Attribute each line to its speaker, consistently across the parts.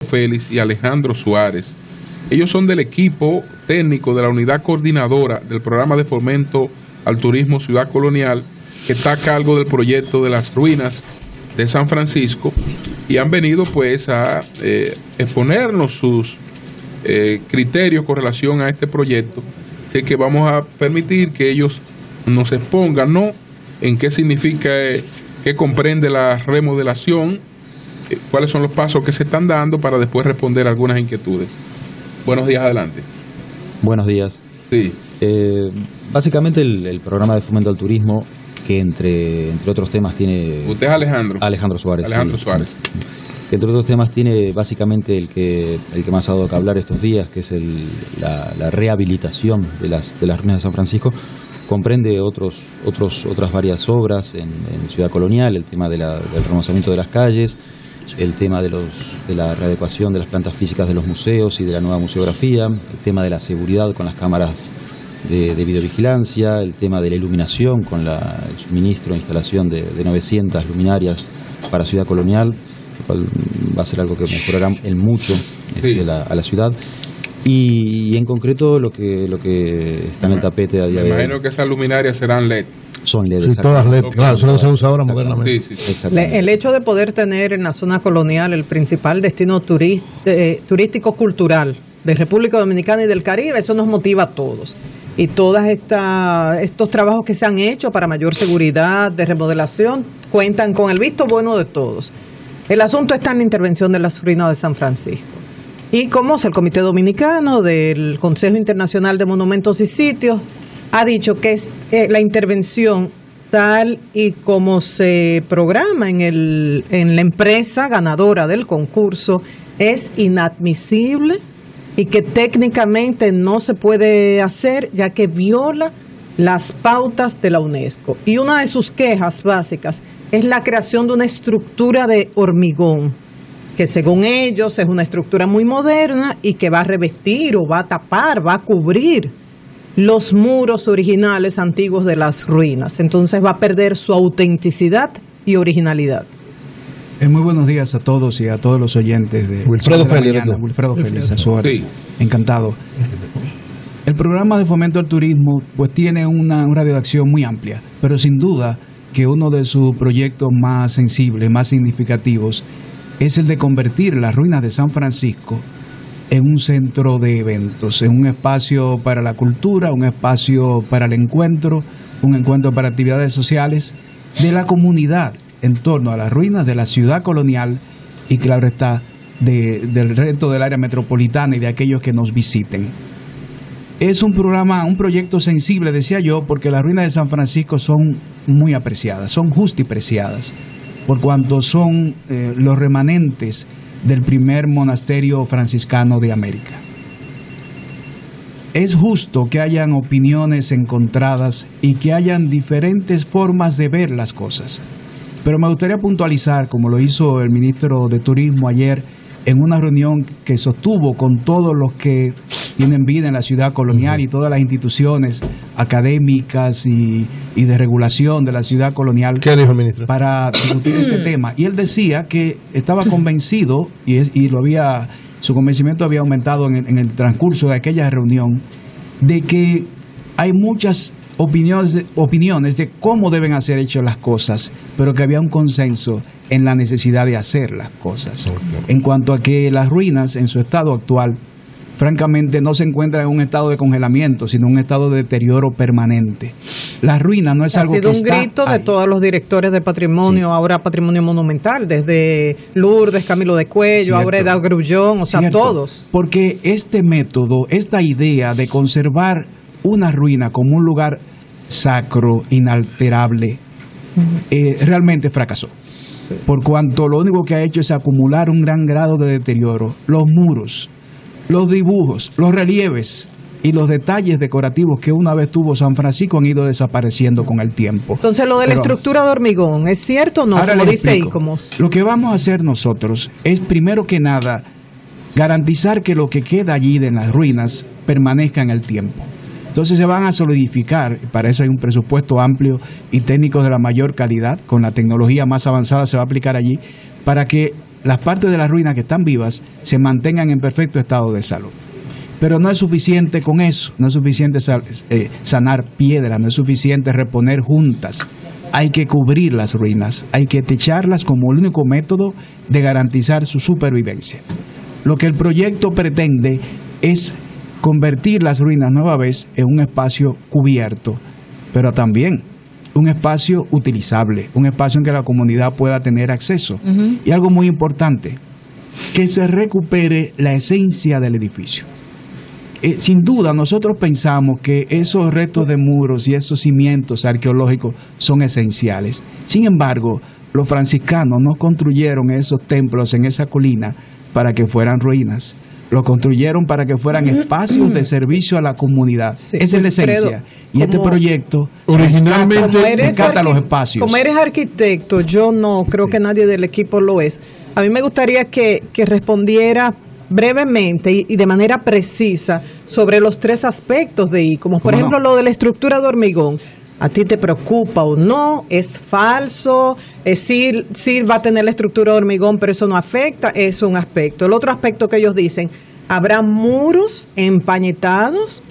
Speaker 1: Félix y Alejandro Suárez. Ellos son del equipo técnico de la unidad coordinadora del programa de fomento al turismo Ciudad Colonial, que está a cargo del proyecto de las ruinas de San Francisco, y han venido pues a exponernos sus criterios con relación a este proyecto. Así que vamos a permitir que ellos nos expongan, ¿no?, en qué significa, qué comprende la remodelación, cuáles son los pasos que se están dando, para después responder algunas inquietudes. Buenos días, adelante.
Speaker 2: Buenos días.
Speaker 1: Sí.
Speaker 2: Básicamente el programa de fomento al turismo, que entre otros temas tiene...
Speaker 1: ¿Usted es Alejandro?
Speaker 2: Alejandro Suárez.
Speaker 1: Alejandro
Speaker 2: sí.
Speaker 1: Suárez.
Speaker 2: Que entre otros temas tiene básicamente el que más ha dado que hablar estos días, que es la rehabilitación de las ruinas de San Francisco. Comprende otras varias obras en Ciudad Colonial, el tema del remozamiento de las calles, el tema de la readecuación de las plantas físicas de los museos y de la nueva museografía, el tema de la seguridad con las cámaras de videovigilancia, el tema de la iluminación con el suministro e instalación de 900 luminarias para Ciudad Colonial, lo cual va a ser algo que mejorará en mucho a la ciudad. Y en concreto lo que está en el tapete a día de hoy.
Speaker 1: Me imagino que esas luminarias serán LED.
Speaker 2: Son LED.
Speaker 3: Sí, todas LED, claro, eso es lo que se usa ahora modernamente.
Speaker 1: Sí.
Speaker 4: El hecho de poder tener en la zona colonial el principal destino turístico-cultural de República Dominicana y del Caribe, eso nos motiva a todos. Y todos estos trabajos que se han hecho para mayor seguridad, de remodelación, cuentan con el visto bueno de todos. El asunto está en la intervención de las ruinas de San Francisco. Y como el Comité Dominicano del Consejo Internacional de Monumentos y Sitios ha dicho que es la intervención tal y como se programa en la empresa ganadora del concurso es inadmisible y que técnicamente no se puede hacer, ya que viola las pautas de la UNESCO. Y una de sus quejas básicas es la creación de una estructura de hormigón, que según ellos es una estructura muy moderna y que va a revestir o va a tapar, va a cubrir los muros originales antiguos de las ruinas. Entonces va a perder su autenticidad y originalidad.
Speaker 5: Muy buenos días a todos y a todos los oyentes de
Speaker 3: Wilfredo Félix.
Speaker 5: Wilfredo Félix, a su hora.
Speaker 1: Sí.
Speaker 5: Encantado. El programa de fomento al turismo pues tiene una radio de acción muy amplia, pero sin duda que uno de sus proyectos más sensibles, más significativos, es el de convertir las ruinas de San Francisco en un centro de eventos, en un espacio para la cultura, un espacio para el encuentro, un encuentro para actividades sociales de la comunidad en torno a las ruinas de la ciudad colonial y, claro está, del resto del área metropolitana y de aquellos que nos visiten. Es un proyecto sensible, decía yo, porque las ruinas de San Francisco son muy apreciadas, son justipreciadas, por cuanto son los remanentes del primer monasterio franciscano de América. Es justo que hayan opiniones encontradas y que hayan diferentes formas de ver las cosas. Pero me gustaría puntualizar, como lo hizo el ministro de Turismo ayer, en una reunión que sostuvo con todos los que tienen vida en la ciudad colonial y todas las instituciones académicas y de regulación de la ciudad colonial.
Speaker 3: ¿Qué dijo el ministro?
Speaker 5: Para discutir este tema. Y él decía que estaba convencido, su convencimiento había aumentado en el transcurso de aquella reunión, de que hay muchas opiniones de cómo deben ser hechas las cosas, pero que había un consenso en la necesidad de hacer las cosas. En cuanto a que las ruinas en su estado actual, francamente no se encuentran en un estado de congelamiento, sino en un estado de deterioro permanente. Las ruinas no es algo que está... Ha sido un grito
Speaker 4: de todos los directores de patrimonio, sí. Ahora patrimonio monumental, desde Lourdes, Camilo de Cuello, cierto. Ahora Edad Grullón, o sea, cierto. Todos.
Speaker 5: Porque este método, esta idea de conservar una ruina como un lugar sacro, inalterable, realmente fracasó. Por cuanto lo único que ha hecho es acumular un gran grado de deterioro. Los muros, los dibujos, los relieves y los detalles decorativos que una vez tuvo San Francisco han ido desapareciendo con el tiempo.
Speaker 4: Entonces lo de la estructura de hormigón, ¿es cierto o no? Como dice ICOMOS.
Speaker 5: Lo que vamos a hacer nosotros es, primero que nada, garantizar que lo que queda allí en las ruinas permanezca en el tiempo. Entonces se van a solidificar, para eso hay un presupuesto amplio y técnicos de la mayor calidad, con la tecnología más avanzada se va a aplicar allí, para que las partes de las ruinas que están vivas se mantengan en perfecto estado de salud. Pero no es suficiente con eso, no es suficiente sanar piedras, no es suficiente reponer juntas. Hay que cubrir las ruinas, hay que techarlas como el único método de garantizar su supervivencia. Lo que el proyecto pretende es convertir las ruinas nueva vez en un espacio cubierto, pero también un espacio utilizable, un espacio en que la comunidad pueda tener acceso. Y algo muy importante, que se recupere la esencia del edificio. Sin duda, nosotros pensamos que esos restos de muros y esos cimientos arqueológicos son esenciales. Sin embargo, los franciscanos no construyeron esos templos en esa colina para que fueran ruinas. Lo construyeron para que fueran espacios de servicio a la comunidad. Sí, esa es la esencia. Y este proyecto
Speaker 3: originalmente
Speaker 5: rescata los espacios.
Speaker 4: Como eres arquitecto, yo no creo que nadie del equipo lo es. A mí me gustaría que respondiera brevemente y de manera precisa sobre los 3 aspectos de ICOMOS. Por ejemplo, lo de la estructura de hormigón. ¿A ti te preocupa o no? ¿Es falso? Sí va a tener la estructura de hormigón, pero eso no afecta. Es un aspecto. El otro aspecto que ellos dicen, habrá muros empañetados,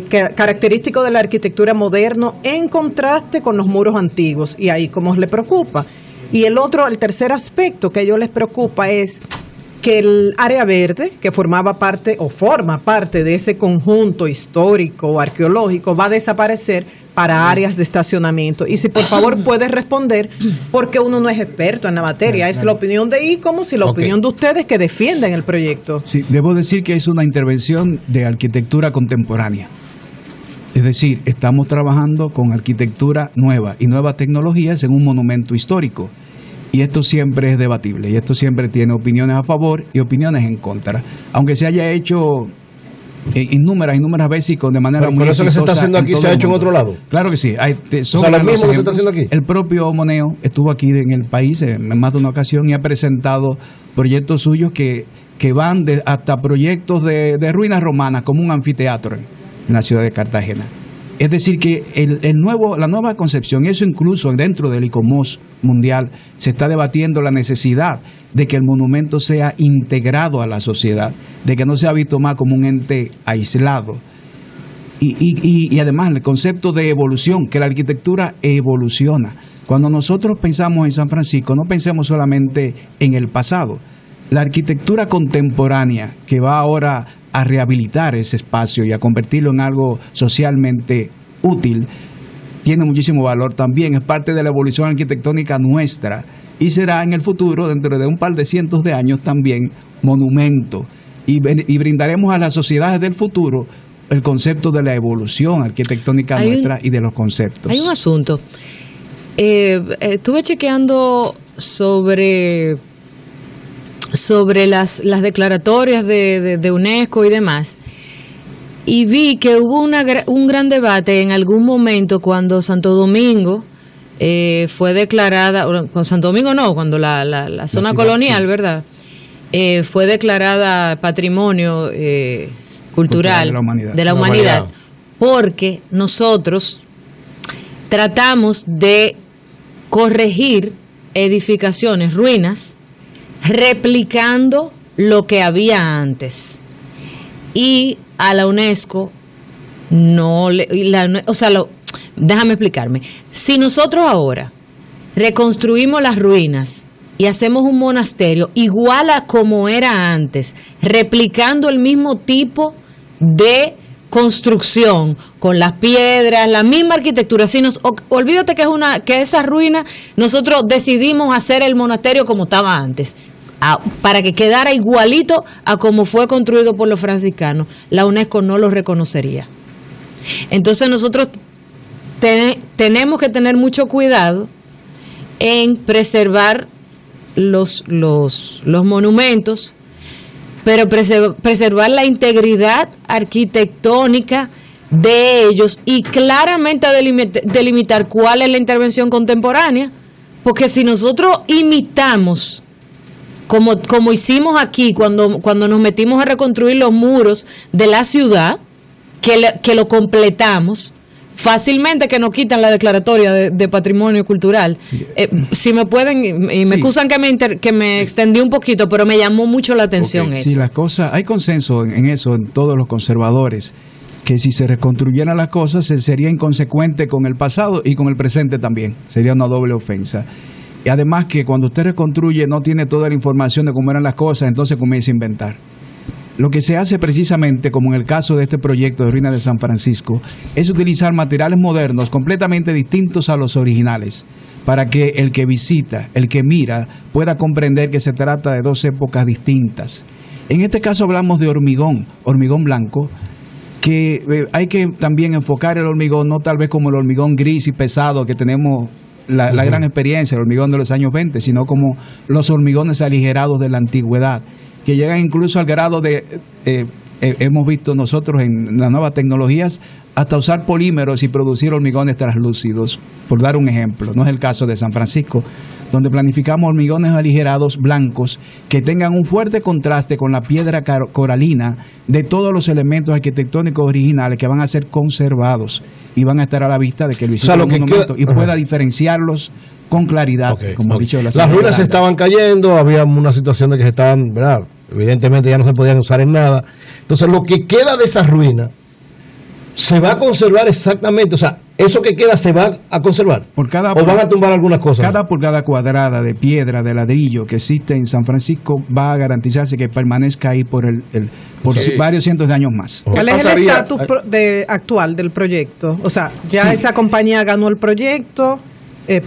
Speaker 4: característico de la arquitectura moderna, en contraste con los muros antiguos. Y ahí como le preocupa. Y el tercer aspecto que a ellos les preocupa es que el área verde, que forma parte de ese conjunto histórico o arqueológico, va a desaparecer para áreas de estacionamiento. Y si por favor puedes responder, porque uno no es experto en la materia, es la opinión de ICOMOS y la opinión de ustedes que defienden el proyecto.
Speaker 5: Sí, debo decir que es una intervención de arquitectura contemporánea. Es decir, estamos trabajando con arquitectura nueva y nuevas tecnologías en un monumento histórico. Y esto siempre es debatible, y esto siempre tiene opiniones a favor y opiniones en contra. Aunque se haya hecho innumerables veces y de manera muy exitosa.
Speaker 3: ¿Por eso que se está haciendo aquí se ha hecho en otro lado?
Speaker 5: Claro que sí.
Speaker 3: Lo mismo que se está haciendo aquí.
Speaker 5: El propio Moneo estuvo aquí en el país en más de una ocasión y ha presentado proyectos suyos que van hasta proyectos de ruinas romanas, como un anfiteatro en la ciudad de Cartagena. Es decir, que la nueva concepción, eso incluso dentro del ICOMOS mundial, se está debatiendo la necesidad de que el monumento sea integrado a la sociedad, de que no sea visto más como un ente aislado. Y además el concepto de evolución, que la arquitectura evoluciona. Cuando nosotros pensamos en San Francisco, no pensemos solamente en el pasado. La arquitectura contemporánea, que va ahora a rehabilitar ese espacio y a convertirlo en algo socialmente útil, tiene muchísimo valor también, es parte de la evolución arquitectónica nuestra y será en el futuro, dentro de un par de cientos de años, también monumento, y brindaremos a las sociedades del futuro el concepto de la evolución arquitectónica nuestra y de los conceptos.
Speaker 6: Hay un asunto, estuve chequeando sobre las declaratorias de UNESCO y demás, y vi que hubo un gran debate en algún momento cuando Santo Domingo fue declarada, Santo Domingo no, cuando la zona colonial, ¿verdad? Fue declarada Patrimonio Cultural de la humanidad, porque nosotros tratamos de corregir edificaciones, ruinas, replicando lo que había antes. Y a la UNESCO déjame explicarme. Si nosotros ahora reconstruimos las ruinas y hacemos un monasterio igual a como era antes, replicando el mismo tipo de construcción, con las piedras, la misma arquitectura, olvídate que esa ruina nosotros decidimos hacer el monasterio como estaba antes, para que quedara igualito a como fue construido por los franciscanos, la UNESCO no lo reconocería. Entonces nosotros tenemos que tener mucho cuidado en preservar los monumentos, pero preservar la integridad arquitectónica de ellos y claramente delimitar cuál es la intervención contemporánea, porque si nosotros imitamos, como hicimos aquí cuando nos metimos a reconstruir los muros de la ciudad, que lo completamos, fácilmente que nos quitan la declaratoria de patrimonio cultural. Si me pueden, y me excusan que me extendí un poquito, pero me llamó mucho la atención eso.
Speaker 5: Sí, las cosas, hay consenso en eso, en todos los conservadores, que si se reconstruyeran las cosas se sería inconsecuente con el pasado y con el presente también, sería una doble ofensa. Y además que cuando usted reconstruye no tiene toda la información de cómo eran las cosas, entonces comienza a inventar. Lo que se hace precisamente, como en el caso de este proyecto de Ruinas de San Francisco, es utilizar materiales modernos completamente distintos a los originales, para que el que visita, el que mira, pueda comprender que se trata de dos épocas distintas. En este caso hablamos de hormigón blanco, que hay que también enfocar el hormigón, no tal vez como el hormigón gris y pesado que tenemos la gran experiencia, el hormigón de los años 20, sino como los hormigones aligerados de la antigüedad, que llegan incluso al grado de, hemos visto nosotros en las nuevas tecnologías, hasta usar polímeros y producir hormigones translúcidos, por dar un ejemplo. No es el caso de San Francisco, donde planificamos hormigones aligerados blancos que tengan un fuerte contraste con la piedra coralina de todos los elementos arquitectónicos originales que van a ser conservados y van a estar a la vista de que el visite un monumento y pueda diferenciarlos con claridad, como ha dicho
Speaker 3: las ruinas se estaban cayendo, había una situación de que se estaban, ¿verdad? Evidentemente ya no se podían usar en nada. Entonces lo que queda de esas ruinas se va a conservar exactamente, o sea, eso que queda se va a conservar. ¿O van a tumbar algunas cosas?
Speaker 5: Cada pulgada cuadrada de piedra, de ladrillo que existe en San Francisco va a garantizarse que permanezca ahí por varios cientos de años más.
Speaker 4: ¿Cuál es el estatus actual del proyecto? O sea, ya esa compañía ganó el proyecto,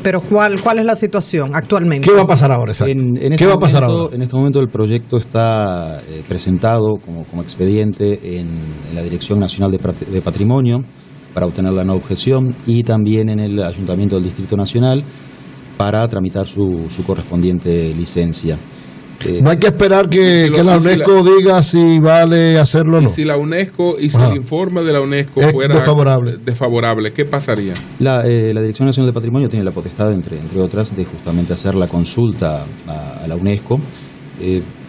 Speaker 4: pero ¿cuál es la situación actualmente?
Speaker 3: ¿Qué va a pasar ahora? ¿Qué va a pasar ahora?
Speaker 2: En este momento el proyecto está presentado como expediente en la Dirección Nacional de Patrimonio para obtener la no objeción y también en el Ayuntamiento del Distrito Nacional para tramitar su correspondiente licencia.
Speaker 3: No hay que esperar que la UNESCO diga si vale hacerlo o no.
Speaker 1: Y si la UNESCO y si el informe de la UNESCO fuera desfavorable, ¿qué pasaría?
Speaker 2: La Dirección Nacional de Patrimonio tiene la potestad, entre otras, de justamente hacer la consulta a la UNESCO,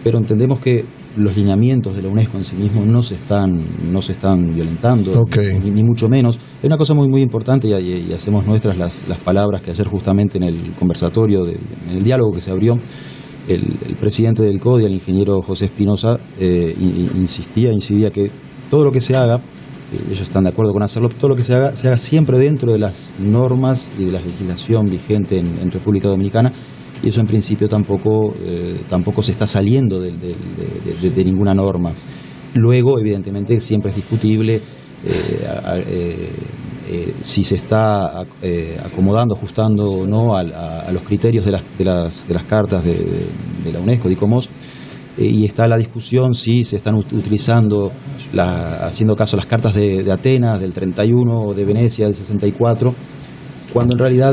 Speaker 2: pero entendemos que los lineamientos de la UNESCO en sí mismos no se están violentando, ni mucho menos. Hay una cosa muy muy importante y hacemos nuestras las palabras que ayer justamente en el conversatorio, en el diálogo que se abrió, el presidente del CODI, el ingeniero José Espinosa, incidía que todo lo que se haga, ellos están de acuerdo con hacerlo, todo lo que se haga siempre dentro de las normas y de la legislación vigente en República Dominicana, y eso en principio tampoco se está saliendo de ninguna norma. Luego, evidentemente, siempre es discutible si se está acomodando, ajustando o no a los criterios de las cartas de la UNESCO, de ICOMOS, y está la discusión si se están utilizando, haciendo caso a las cartas de Atenas del 31 o de Venecia del 64, cuando en realidad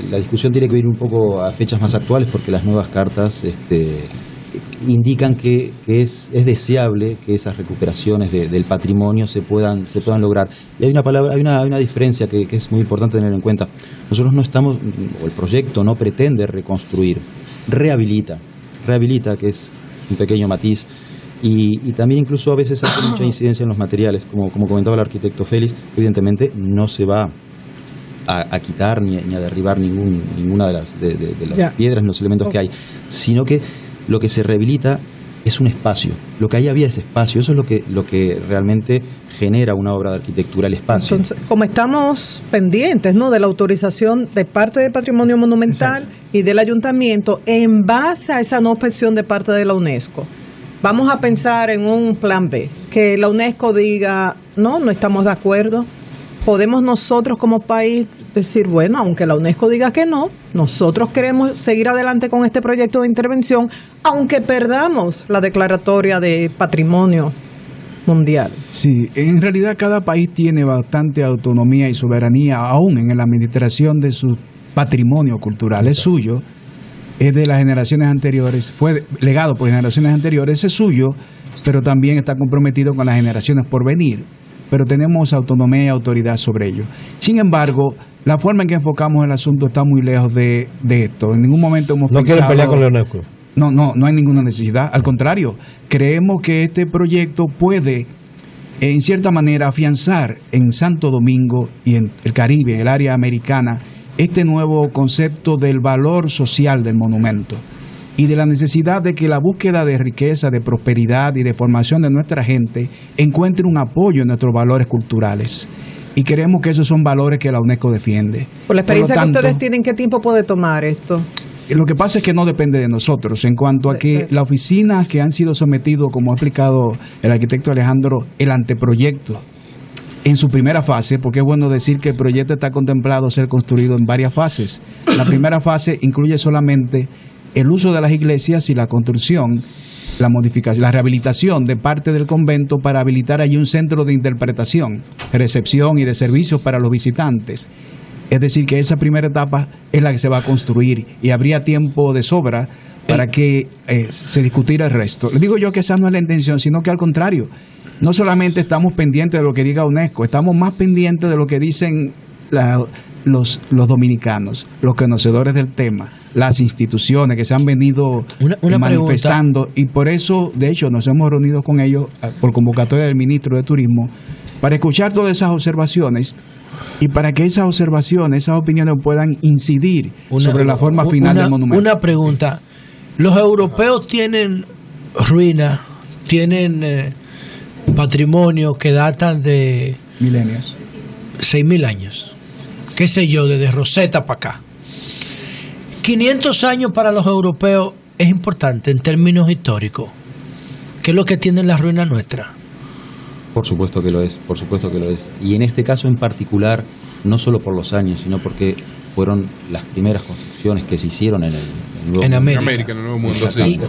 Speaker 2: la discusión tiene que ir un poco a fechas más actuales, porque las nuevas cartas indican que es deseable que esas recuperaciones del patrimonio se puedan lograr. Y hay una diferencia que es muy importante tener en cuenta. Nosotros no estamos, o el proyecto no pretende reconstruir, rehabilita, que es un pequeño matiz, y también incluso a veces hace mucha incidencia en los materiales, como comentaba el arquitecto Félix. Evidentemente no se va a quitar ni a derribar ninguna de las piedras, los elementos que hay, sino que lo que se rehabilita es un espacio. Lo que ahí había es espacio. Eso es lo que realmente genera una obra de arquitectura, el espacio.
Speaker 4: Entonces, como estamos pendientes, ¿no?, de la autorización de parte del Patrimonio Monumental y del Ayuntamiento, en base a esa no objeción de parte de la UNESCO, vamos a pensar en un plan B, que la UNESCO diga, no estamos de acuerdo. Podemos nosotros como país decir, bueno, aunque la UNESCO diga que no, nosotros queremos seguir adelante con este proyecto de intervención, aunque perdamos la declaratoria de patrimonio mundial.
Speaker 5: Sí, en realidad cada país tiene bastante autonomía y soberanía, aún en la administración de su patrimonio cultural. Es suyo, es de las generaciones anteriores, fue legado por generaciones anteriores, es suyo, pero también está comprometido con las generaciones por venir. Pero tenemos autonomía y autoridad sobre ello. Sin embargo, la forma en que enfocamos el asunto está muy lejos de esto. En ningún momento hemos pensado...
Speaker 3: ¿No quieren pelear con la UNESCO?
Speaker 5: No hay ninguna necesidad. Al contrario, creemos que este proyecto puede en cierta manera, afianzar en Santo Domingo y en el Caribe, en el área americana, este nuevo concepto del valor social del monumento y de la necesidad de que la búsqueda de riqueza, de prosperidad y de formación de nuestra gente encuentre un apoyo en nuestros valores culturales. Y creemos que esos son valores que la UNESCO defiende.
Speaker 4: Por la experiencia
Speaker 5: Por lo tanto,
Speaker 4: que ustedes tienen, ¿qué tiempo puede tomar esto?
Speaker 5: Lo que pasa es que no depende de nosotros en cuanto a que las oficinas que han sido sometidos, como ha explicado el arquitecto Alejandro, el anteproyecto en su primera fase, porque es bueno decir que el proyecto está contemplado ser construido en varias fases. La primera fase incluye solamente el uso de las iglesias y la construcción, la modificación, la rehabilitación de parte del convento para habilitar allí un centro de interpretación, recepción y de servicios para los visitantes. Es decir, que esa primera etapa es la que se va a construir y habría tiempo de sobra para que se discutiera el resto. Le digo yo que esa no es la intención, sino que al contrario, no solamente estamos pendientes de lo que diga UNESCO, estamos más pendientes de lo que dicen los dominicanos, los conocedores del tema, las instituciones que se han venido manifestando, y por eso, de hecho, nos hemos reunido con ellos por convocatoria del ministro de Turismo para escuchar todas esas observaciones y para que esas observaciones, esas opiniones puedan incidir sobre la forma final del monumento.
Speaker 7: Una pregunta, los europeos tienen ruinas, tienen patrimonio que datan de
Speaker 5: milenios,
Speaker 7: 6.000 años, qué sé yo, desde Rosetta para acá. 500 años para los europeos es importante en términos históricos. ¿Qué es lo que tienen las ruinas nuestras?
Speaker 2: Por supuesto que lo es, por supuesto que lo es. Y en este caso en particular, no solo por los años, sino porque fueron las primeras construcciones que se hicieron en el Nuevo
Speaker 7: Mundo.
Speaker 1: En el Nuevo Mundo, sí.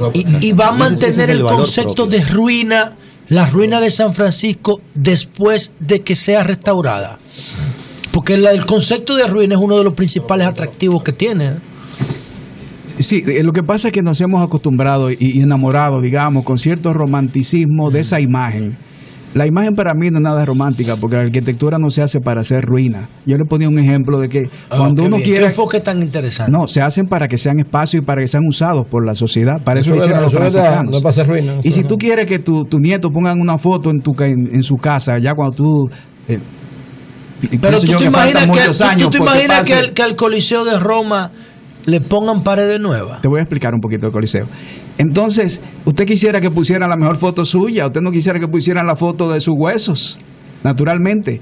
Speaker 7: Y va a mantener el concepto de ruina, la ruina de San Francisco, después de que sea restaurada. Porque el concepto de ruina es uno de los principales atractivos que tiene.
Speaker 5: Sí, lo que pasa es que nos hemos acostumbrado y enamorado, digamos, con cierto romanticismo de esa imagen. La imagen para mí no es nada romántica, porque la arquitectura no se hace para hacer ruina. Yo le ponía un ejemplo de que cuando uno quiere...
Speaker 7: ¿Qué enfoque tan interesante?
Speaker 5: No, se hacen para que sean espacio y para que sean usados por la sociedad. Para eso lo hicieron los franciscanos.
Speaker 3: No es para hacer ruina.
Speaker 5: Y si tú quieres que tu nieto pongan una foto en su casa, ya cuando tú...
Speaker 7: pero tú te imaginas que al Coliseo de Roma le pongan paredes nuevas.
Speaker 5: Te voy a explicar un poquito el Coliseo. Entonces, usted quisiera que pusieran la mejor foto suya, usted no quisiera que pusieran la foto de sus huesos, naturalmente.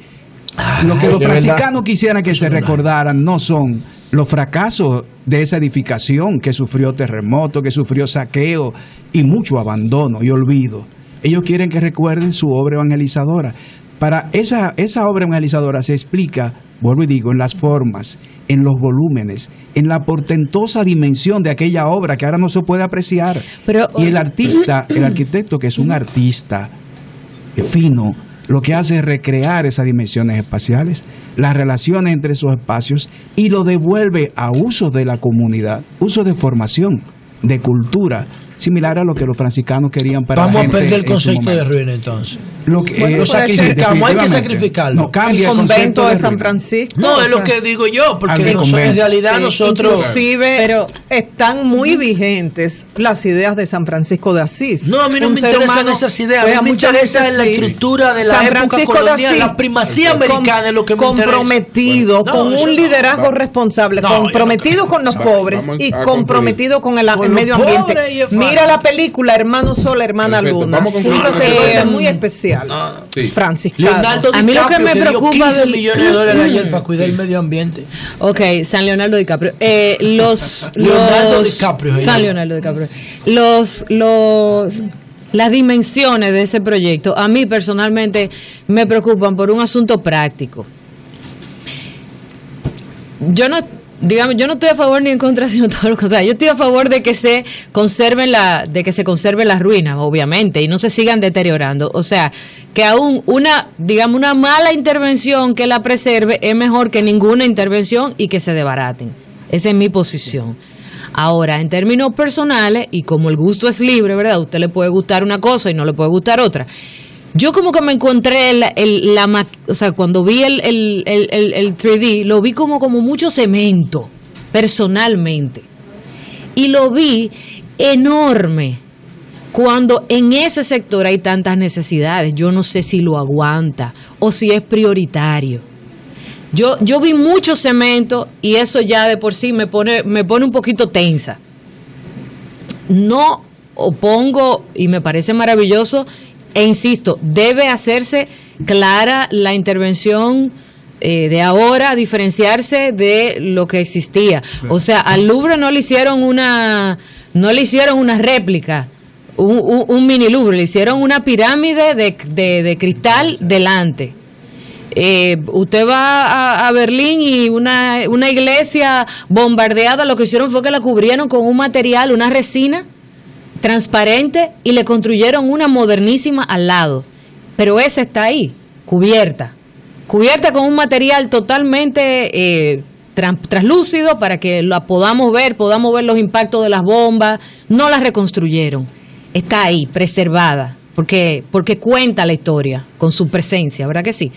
Speaker 5: Lo que los franciscanos quisieran que se recordaran no son los fracasos de esa edificación que sufrió terremoto, que sufrió saqueo y mucho abandono y olvido. Ellos quieren que recuerden su obra evangelizadora. Para esa obra evangelizadora se explica, vuelvo y digo, en las formas, en los volúmenes, en la portentosa dimensión de aquella obra que ahora no se puede apreciar. Y el artista, el arquitecto, que es un artista fino, lo que hace es recrear esas dimensiones espaciales, las relaciones entre esos espacios, y lo devuelve a uso de la comunidad, uso de formación, de cultura, similar a lo que los franciscanos querían para
Speaker 7: Vamos
Speaker 5: la gente.
Speaker 7: A perder el concepto de ruina entonces.
Speaker 5: Lo que,
Speaker 7: lo sacrificamos, hay que sacrificarlo.
Speaker 5: No cambia
Speaker 4: el convento de San Francisco.
Speaker 7: No, es lo que digo yo, porque en realidad nosotros...
Speaker 4: Inclusive están muy vigentes las ideas de San Francisco de Asís.
Speaker 7: No, a mí no me interesan esas ideas. A mí me interesa en la estructura de la época colonial, la primacía americana es lo que me interesa.
Speaker 4: Comprometido con un liderazgo responsable, comprometido con los pobres y comprometido con el medio ambiente. Mira la película Hermano Sol, Hermana Luna. Un sacerdote muy especial. Franciscano.
Speaker 7: Leonardo
Speaker 6: a mí lo que me
Speaker 7: dio
Speaker 6: preocupa
Speaker 7: 15 millones de dólares ayer para cuidar el medio ambiente.
Speaker 6: Ok, San Leonardo DiCaprio. San Leonardo DiCaprio. Las dimensiones de ese proyecto a mí personalmente me preocupan por un asunto práctico. Yo no estoy a favor ni en contra, sino todo lo contrario. Yo estoy a favor de que se conserven las ruinas, obviamente, y no se sigan deteriorando. O sea, que aún una mala intervención que la preserve es mejor que ninguna intervención y que se desbaraten. Esa es mi posición. Ahora, en términos personales, y como el gusto es libre, ¿verdad? A usted le puede gustar una cosa y no le puede gustar otra. Yo como que me encontré cuando vi el 3D, lo vi como mucho cemento, personalmente. Y lo vi enorme. cuando en ese sector hay tantas necesidades? Yo no sé si lo aguanta o si es prioritario. Yo vi mucho cemento y eso ya de por sí me pone un poquito tensa. No opongo y me parece maravilloso e insisto, debe hacerse clara la intervención de ahora, diferenciarse de lo que existía. O sea, al Louvre no le hicieron una réplica, un mini Louvre, le hicieron una pirámide de cristal delante. Usted va a Berlín y una iglesia bombardeada, lo que hicieron fue que la cubrieron con un material, una resina transparente, y le construyeron una modernísima al lado, pero esa está ahí, cubierta con un material totalmente translúcido para que la podamos ver los impactos de las bombas. No la reconstruyeron, está ahí, preservada, porque cuenta la historia con su presencia, ¿verdad que sí?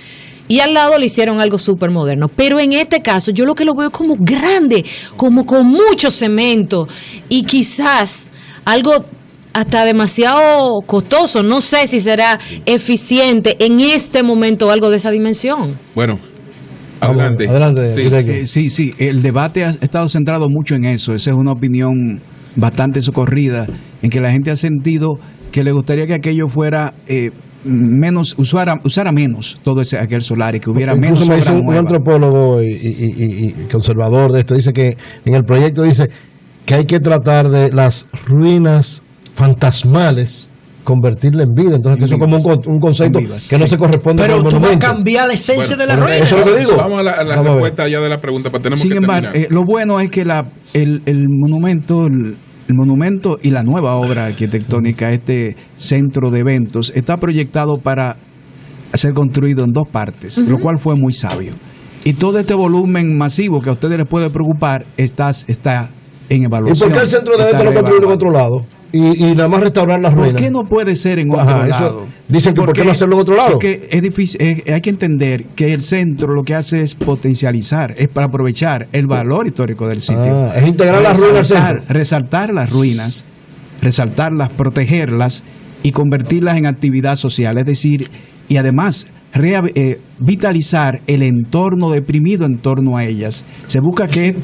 Speaker 6: Y al lado le hicieron algo súper moderno. Pero en este caso yo lo que lo veo como grande, como con mucho cemento y quizás algo hasta demasiado costoso. No sé si será eficiente en este momento algo de esa dimensión.
Speaker 1: Bueno, adelante.
Speaker 5: Sí, el debate ha estado centrado mucho en eso. Esa es una opinión bastante socorrida, en que la gente ha sentido que le gustaría que aquello fuera menos, usara menos todo aquel solar, y que hubiera menos.
Speaker 3: Incluso me dice un antropólogo y conservador de esto, dice que en el proyecto dice que hay que tratar de las ruinas fantasmales convertirla en vida. Entonces, que eso es como un concepto que no se corresponde.
Speaker 7: Pero tú vas a cambiar la esencia de la ruina.
Speaker 3: Eso es lo que digo.
Speaker 1: Vamos a la respuesta ya de la pregunta, pero tenemos
Speaker 5: Sin
Speaker 1: que
Speaker 5: embargo,
Speaker 1: terminar.
Speaker 5: Lo bueno es que el monumento y la nueva obra arquitectónica, este centro de eventos, está proyectado para ser construido en 2 partes, lo cual fue muy sabio. Y todo este volumen masivo que a ustedes les puede preocupar está en evaluación.
Speaker 3: ¿Y por qué el centro de eventos lo construyeron en otro lado? Y nada más restaurar las ruinas.
Speaker 5: ¿Por qué no puede ser en otro lado?
Speaker 3: Dicen que ¿por qué no hacerlo en otro lado?
Speaker 5: Porque es difícil, hay que entender que el centro lo que hace es potencializar, es para aprovechar el valor histórico del sitio.
Speaker 3: Es integrar las ruinas al centro.
Speaker 5: Resaltar las ruinas, resaltarlas, protegerlas y convertirlas en actividad social. Es decir, y además vitalizar el entorno deprimido en torno a ellas. Se busca que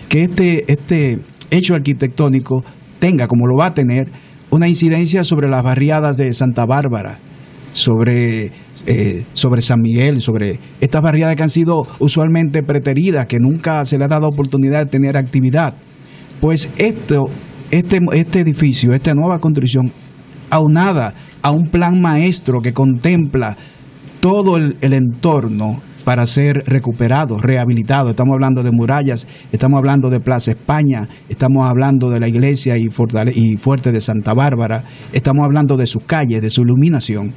Speaker 5: este hecho arquitectónico tenga, como lo va a tener, una incidencia sobre las barriadas de Santa Bárbara, sobre San Miguel, sobre estas barriadas que han sido usualmente preteridas, que nunca se le ha dado oportunidad de tener actividad. Pues este edificio, esta nueva construcción, aunada a un plan maestro que contempla todo el entorno para ser recuperado, rehabilitado. Estamos hablando de murallas, estamos hablando de Plaza España, estamos hablando de la iglesia y fuerte de Santa Bárbara, estamos hablando de sus calles, de su iluminación.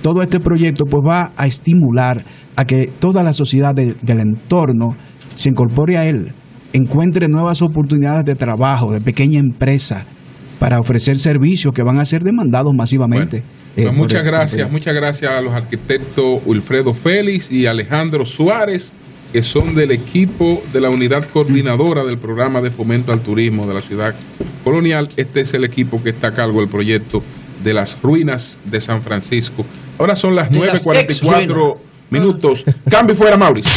Speaker 5: Todo este proyecto pues va a estimular a que toda la sociedad del entorno se incorpore a él, encuentre nuevas oportunidades de trabajo, de pequeña empresa, para ofrecer servicios que van a ser demandados masivamente.
Speaker 1: Bueno, muchas gracias a los arquitectos Wilfredo Félix y Alejandro Suárez, que son del equipo de la unidad coordinadora del programa de fomento al turismo de la ciudad colonial. Este es el equipo que está a cargo del proyecto de las ruinas de San Francisco. Ahora son las 9:44 minutos. Cambio fuera, Mauricio.